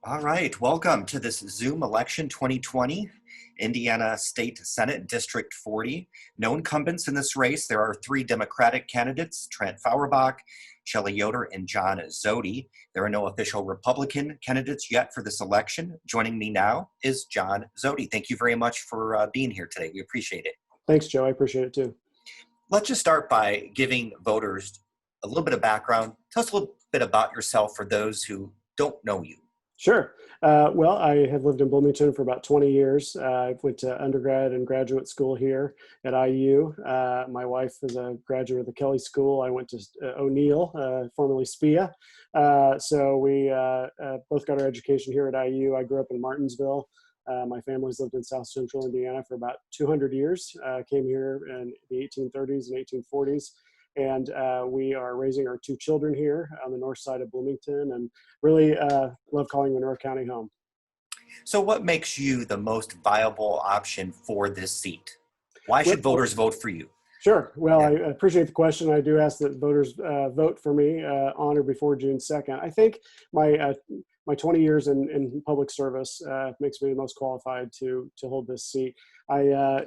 All right, welcome to this Zoom election 2020, Indiana State Senate District 40. No incumbents in this race. There are three Democratic candidates, Trent Fauerbach, Shelley Yoder, and John Zody. There are no official Republican candidates yet for this election. Joining me now is John Zody. Thank you very much for being here today. We appreciate it. Thanks, Joe. I appreciate it too. Let's just start by giving voters a little bit of background. Tell us a little bit about yourself for those who don't know you. Sure. Well, I have lived in Bloomington for about 20 years. I went to undergrad and graduate school here at IU. My wife is a graduate of the Kelly School. I went to O'Neill, formerly SPIA. So we both got our education here at IU. I grew up in Martinsville. My family's lived in South Central Indiana for about 200 years. Came here in the 1830s and 1840s. And we are raising our two children here on the north side of Bloomington, and really love calling Monroe County home. So what makes you the most viable option for this seat? Why should voters vote for you? Sure. Well, I appreciate the question. I do ask that voters vote for me on or before June 2nd. I think my 20 years in public service makes me the most qualified to hold this seat. I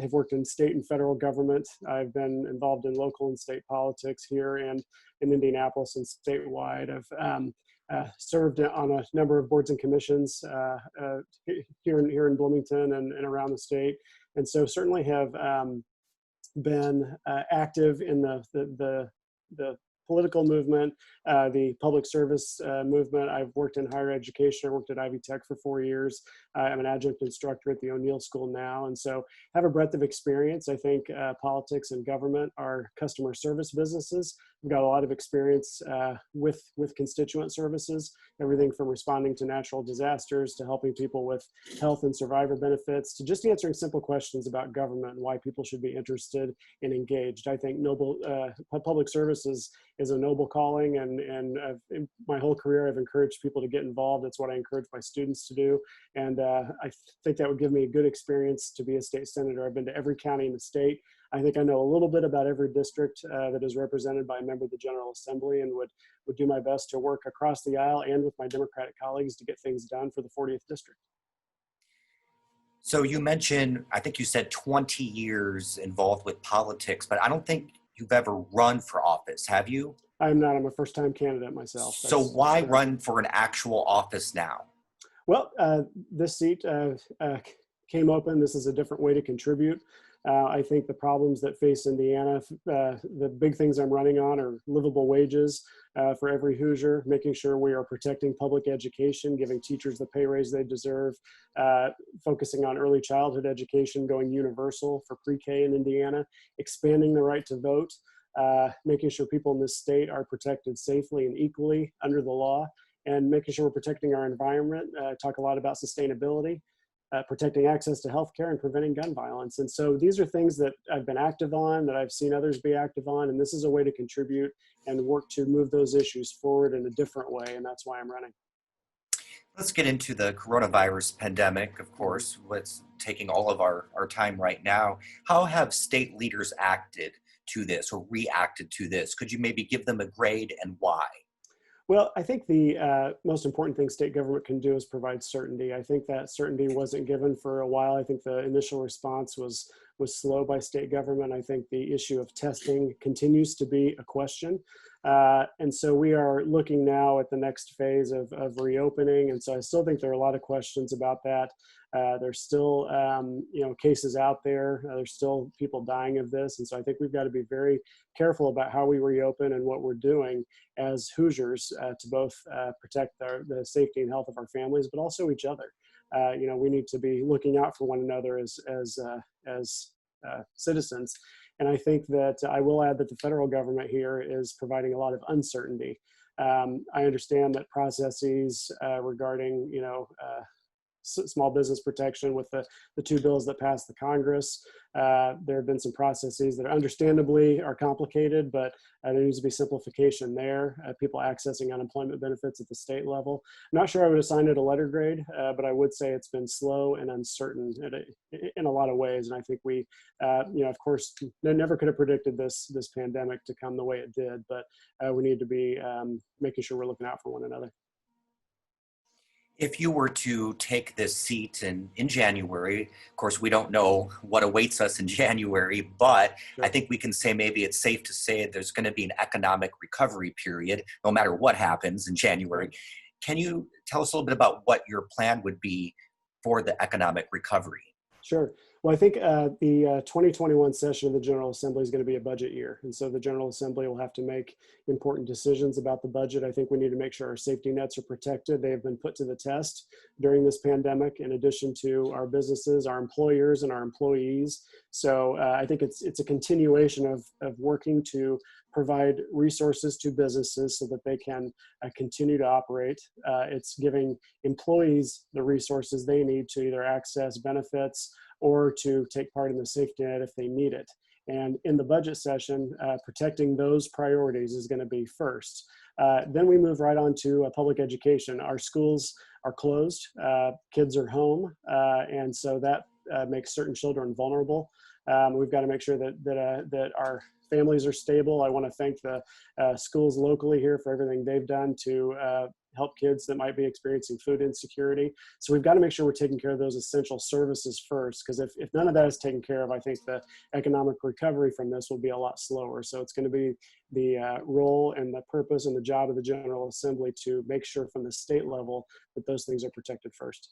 have worked in state and federal government. I've been involved in local and state politics here and in Indianapolis and statewide. I've served on a number of boards and commissions here in Bloomington and around the state. And so certainly have been active in the political movement, the public service movement. I've worked in higher education. I worked at Ivy Tech for 4 years. I'm an adjunct instructor at the O'Neill School now. And so have a breadth of experience. I think politics and government are customer service businesses. I've got a lot of experience with constituent services, everything from responding to natural disasters to helping people with health and survivor benefits to just answering simple questions about government and why people should be interested and engaged. I think public services is a noble calling, and in my whole career I've encouraged people to get involved. That's what I encourage my students to do, and I think that would give me a good experience to be a state senator. I've been to every county in the state. I think I know a little bit about every district that is represented by a member of the General Assembly, and would do my best to work across the aisle and with my Democratic colleagues to get things done for the 40th district. So you mentioned, I think you said 20 years involved with politics, but I don't think you've ever run for office, have you? I'm not. I'm a first-time candidate myself. So why run for an actual office now? Well, this seat came open. This is a different way to contribute. I think the problems that face Indiana, the big things I'm running on are livable wages for every Hoosier, making sure we are protecting public education, giving teachers the pay raise they deserve, focusing on early childhood education, going universal for pre-K in Indiana, expanding the right to vote, making sure people in this state are protected safely and equally under the law, and making sure we're protecting our environment. Talk a lot about sustainability. Protecting access to healthcare and preventing gun violence. And so these are things that I've been active on, that I've seen others be active on, and this is a way to contribute and work to move those issues forward in a different way, and that's why I'm running. Let's get into the coronavirus pandemic, of course, what's taking all of our time right now. How have state leaders acted to this or reacted to this? Could you maybe give them a grade and why? Well, I think the most important thing state government can do is provide certainty. I think that certainty wasn't given for a while. I think the initial response was slow by state government. I think the issue of testing continues to be a question. And so we are looking now at the next phase of reopening. And so I still think there are a lot of questions about that. There's still, cases out there. There's still people dying of this. And so I think we've got to be very careful about how we reopen and what we're doing as Hoosiers to both protect the safety and health of our families, but also each other. We need to be looking out for one another as citizens. And I think that I will add that the federal government here is providing a lot of uncertainty. I understand that processes regarding, small business protection with the two bills that passed the Congress. There have been some processes that understandably are complicated, but there needs to be simplification there. People accessing unemployment benefits at the state level. I'm not sure I would assign it a letter grade, but I would say it's been slow and uncertain in a lot of ways. And I think we, of course, never could have predicted this pandemic to come the way it did, but we need to be making sure we're looking out for one another. If you were to take this seat in January, of course, we don't know what awaits us in January, but I Sure. think we can say maybe it's safe to say there's going to be an economic recovery period, no matter what happens in January. Right. Can you tell us a little bit about what your plan would be for the economic recovery? Sure. Well, I think the 2021 session of the General Assembly is going to be a budget year. And so the General Assembly will have to make important decisions about the budget. I think we need to make sure our safety nets are protected. They have been put to the test during this pandemic, in addition to our businesses, our employers, and our employees. So I think it's a continuation of working to provide resources to businesses so that they can continue to operate. It's giving employees the resources they need to either access benefits or to take part in the safety net if they need it. And in the budget session, protecting those priorities is going to be first. Then we move right on to public education. Our schools are closed, kids are home, and so that makes certain children vulnerable. We've got to make sure that our families are stable. I want to thank the schools locally here for everything they've done to help kids that might be experiencing food insecurity. So we've got to make sure we're taking care of those essential services first, because if none of that is taken care of, I think the economic recovery from this will be a lot slower. So it's going to be the role and the purpose and the job of the General Assembly to make sure from the state level that those things are protected first.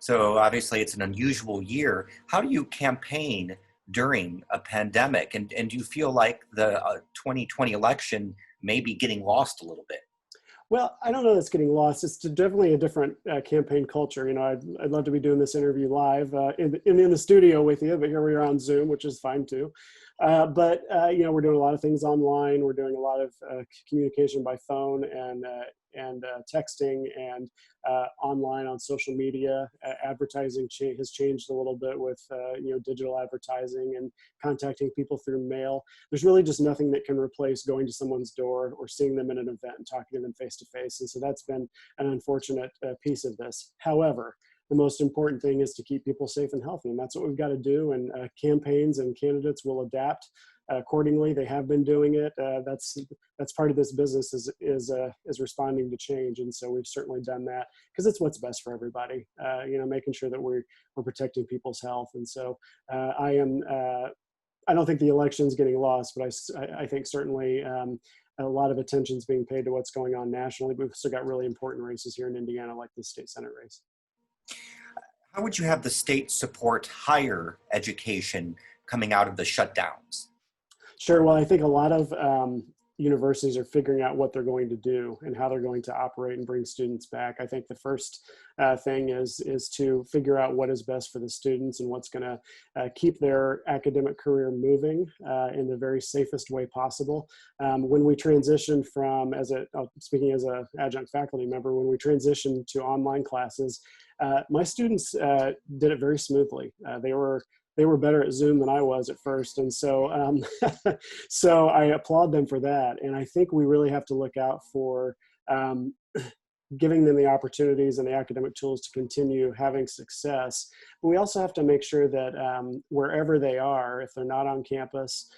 So obviously it's an unusual year. How do you campaign during a pandemic? And do you feel like the 2020 election may be getting lost a little bit? Well, I don't know that's getting lost. It's definitely a different campaign culture. You know, I'd love to be doing this interview live in the studio with you, but here we are on Zoom, which is fine too. But you know, we're doing a lot of things online. We're doing a lot of communication by phone and texting and online on social media. Advertising has changed a little bit with you know, digital advertising and contacting people through mail. There's really just nothing that can replace going to someone's door or seeing them in an event and talking to them face to face. And so that's been an unfortunate piece of this. However, the most important thing is to keep people safe and healthy, and that's what we've got to do. And campaigns and candidates will adapt accordingly. They have been doing it. That's part of this business is responding to change, and so we've certainly done that because it's what's best for everybody. You know, making sure that we're protecting people's health, and so I am. I don't think the election's getting lost, but I think certainly a lot of attention is being paid to what's going on nationally. We've still got really important races here in Indiana, like the state Senate race. How would you have the state support higher education coming out of the shutdowns? Sure. Well, I think a lot of universities are figuring out what they're going to do and how they're going to operate and bring students back. I think the first thing is to figure out what is best for the students and what's going to keep their academic career moving in the very safest way possible. When we transitioned from, speaking as an adjunct faculty member, when we transitioned to online classes, my students did it very smoothly. They were better at Zoom than I was at first. And so, so I applaud them for that. And I think we really have to look out for giving them the opportunities and the academic tools to continue having success. But we also have to make sure that wherever they are, if they're not on campus,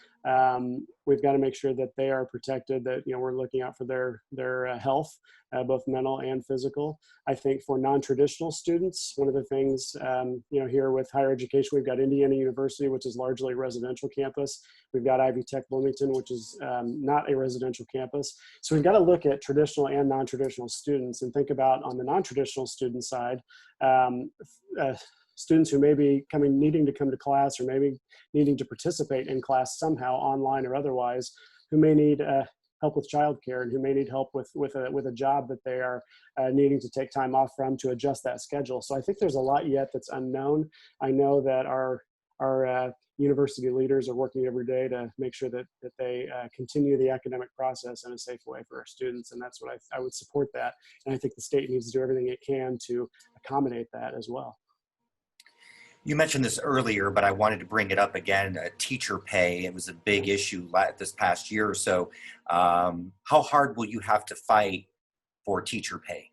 we've got to make sure that they are protected, that, you know, we're looking out for their health, both mental and physical. I think for non-traditional students, one of the things, you know, here with higher education, we've got Indiana University, which is largely a residential campus. We've got Ivy Tech Bloomington, which is not a residential campus. So we've got to look at traditional and non-traditional students and think about, on the non-traditional student side, students who may be needing to come to class, or maybe needing to participate in class somehow, online or otherwise, who may need help with childcare and who may need help with a job that they are needing to take time off from to adjust that schedule. So I think there's a lot yet that's unknown. I know that our university leaders are working every day to make sure that they continue the academic process in a safe way for our students, and that's what I would support that. And I think the state needs to do everything it can to accommodate that as well. You mentioned this earlier, but I wanted to bring it up again. Teacher pay, it was a big issue this past year or so. How hard will you have to fight for teacher pay?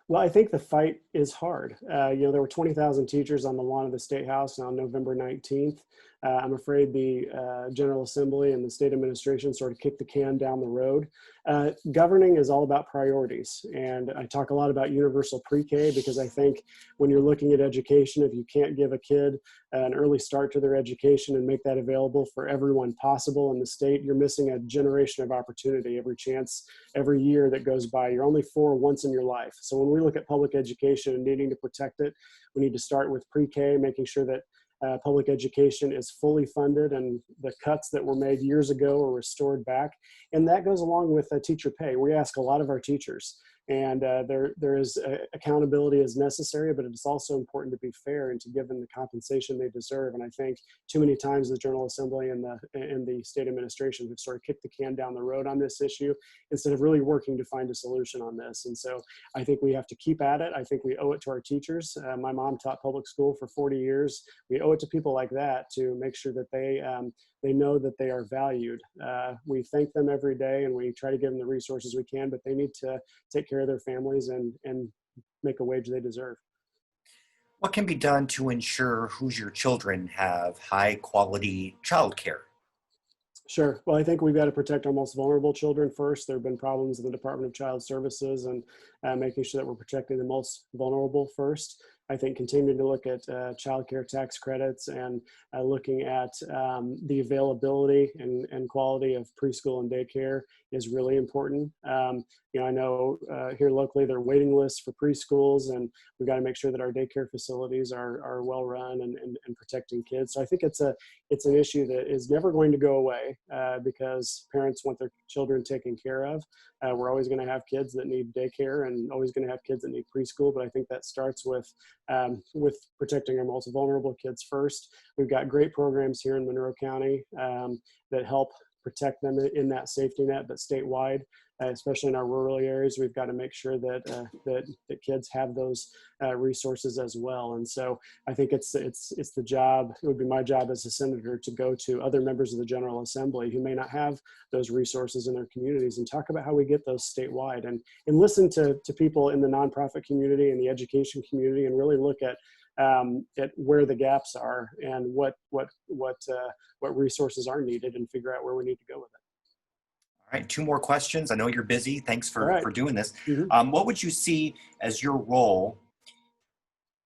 Well, I think the fight is hard. You know, there were 20,000 teachers on the lawn of the State House on November 19th. I'm afraid the General Assembly and the state administration sort of kicked the can down the road. Governing is all about priorities. And I talk a lot about universal pre-K because I think when you're looking at education, if you can't give a kid an early start to their education and make that available for everyone possible in the state, you're missing a generation of opportunity every year that goes by. You're only 4 once in your life. So when we look at public education and needing to protect it, we need to start with pre-K, making sure that public education is fully funded and the cuts that were made years ago are restored back. And that goes along with teacher pay. We ask a lot of our teachers, and there is accountability as necessary, but it's also important to be fair and to give them the compensation they deserve. And I think too many times the General Assembly and the state administration have sort of kicked the can down the road on this issue instead of really working to find a solution on this. And so I think we have to keep at it. I think we owe it to our teachers. My mom taught public school for 40 years. We owe it to people like that to make sure that they know that they are valued. We thank them every day and we try to give them the resources we can, but they need to take care of their families and make a wage they deserve. What can be done to ensure Hoosier children have high quality childcare? Sure. Well, I think we've got to protect our most vulnerable children first. There have been problems in the Department of Child Services and making sure that we're protecting the most vulnerable first. I think continuing to look at child care tax credits and looking at the availability and quality of preschool and daycare is really important. I know here locally there are waiting lists for preschools, and we've got to make sure that our daycare facilities are well run and protecting kids. So I think it's an issue that is never going to go away because parents want their children taken care of. We're always going to have kids that need daycare and always going to have kids that need preschool, but I think that starts with protecting our most vulnerable kids first. We've got great programs here in Monroe County that help protect them in that safety net, but statewide, especially in our rural areas, we've got to make sure that that kids have those resources as well. And so I think it's the job, it would be my job as a senator to go to other members of the General Assembly who may not have those resources in their communities and talk about how we get those statewide and listen to people in the nonprofit community and the education community and really look at where the gaps are and what resources are needed and figure out where we need to go with it. All right, 2 more questions. I know you're busy. Thanks for doing this. Mm-hmm. What would you see as your role?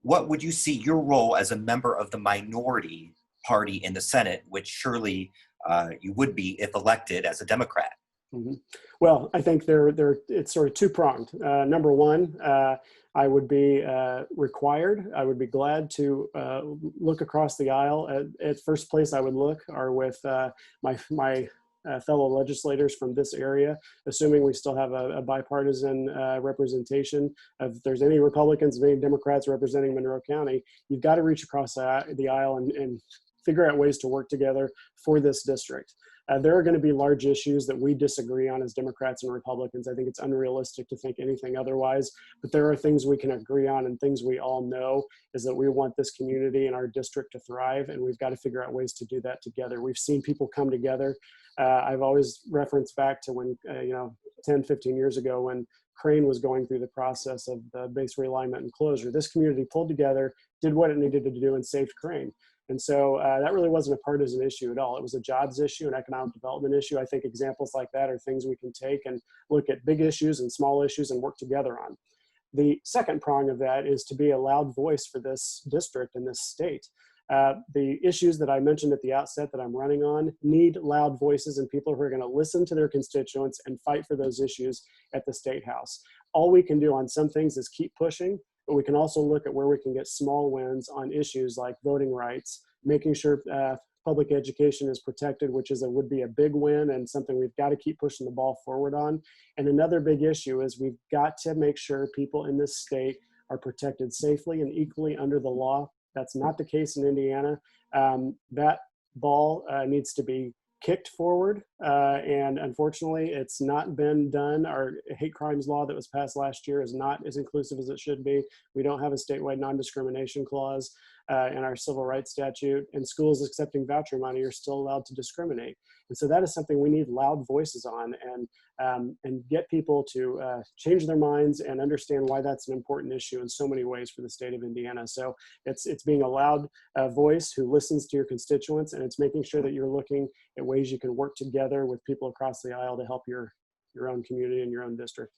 What would you see your role as a member of the minority party in the Senate, which surely you would be if elected as a Democrat? Mm-hmm. Well, I think it's sort of 2-pronged. Number one, I would be required. I would be glad to look across the aisle. At first place I would look are with my fellow legislators from this area, assuming we still have a bipartisan representation. If there's any Republicans and any Democrats representing Monroe County, you've got to reach across the aisle and figure out ways to work together for this district. There are going to be large issues that we disagree on as Democrats and Republicans. I think it's unrealistic to think anything otherwise, but there are things we can agree on and things we all know is that we want this community and our district to thrive, and we've got to figure out ways to do that together. We've seen people come together. I've always referenced back to when, 10, 15 years ago when Crane was going through the process of the base realignment and closure. This community pulled together, did what it needed to do, and saved Crane. And so that really wasn't a partisan issue at all. It was a jobs issue, an economic development issue. I think examples like that are things we can take and look at big issues and small issues and work together on. The second prong of that is to be a loud voice for this district and this state. The issues that I mentioned at the outset that I'm running on need loud voices and people who are going to listen to their constituents and fight for those issues at the State House. All we can do on some things is keep pushing, but we can also look at where we can get small wins on issues like voting rights, making sure public education is protected, which would be a big win and something we've got to keep pushing the ball forward on. And another big issue is we've got to make sure people in this state are protected safely and equally under the law. That's not the case in Indiana. That ball needs to be kicked forward, and unfortunately it's not been done. Our hate crimes law that was passed last year is not as inclusive as it should be. We don't have a statewide non-discrimination clause in our civil rights statute, and schools accepting voucher money are still allowed to discriminate. And so that is something we need loud voices on and get people to change their minds and understand why that's an important issue in so many ways for the state of Indiana. So it's being a loud voice who listens to your constituents, and it's making sure that you're looking at ways you can work together with people across the aisle to help your your own community and your own district.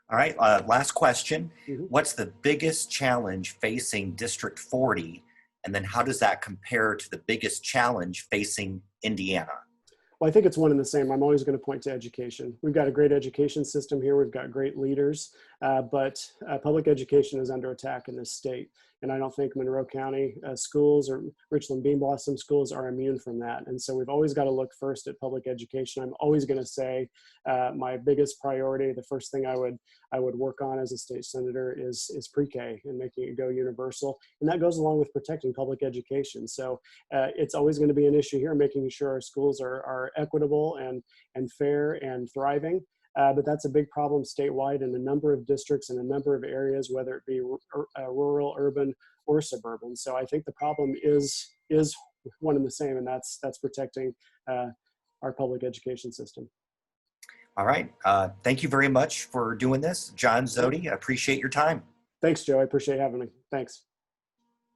All right, last question. Mhm. What's the biggest challenge facing District 40? And then how does that compare to the biggest challenge facing Indiana? Well, I think it's one and the same. I'm always going to point to education. We've got a great education system here. We've got great leaders, but public education is under attack in this state. And I don't think Monroe County schools or Richland Bean Blossom schools are immune from that. And so we've always got to look first at public education. I'm always going to say my biggest priority, the first thing I would work on as a state senator is pre-K and making it go universal. And that goes along with protecting public education. So it's always going to be an issue here, making sure our schools are equitable and fair and thriving. But that's a big problem statewide in a number of districts and a number of areas, whether it be rural, urban, or suburban. So I think the problem is one and the same, and that's protecting our public education system. All right. Thank you very much for doing this. John Yep. Zody, I appreciate your time. Thanks, Joe. I appreciate having me. Thanks.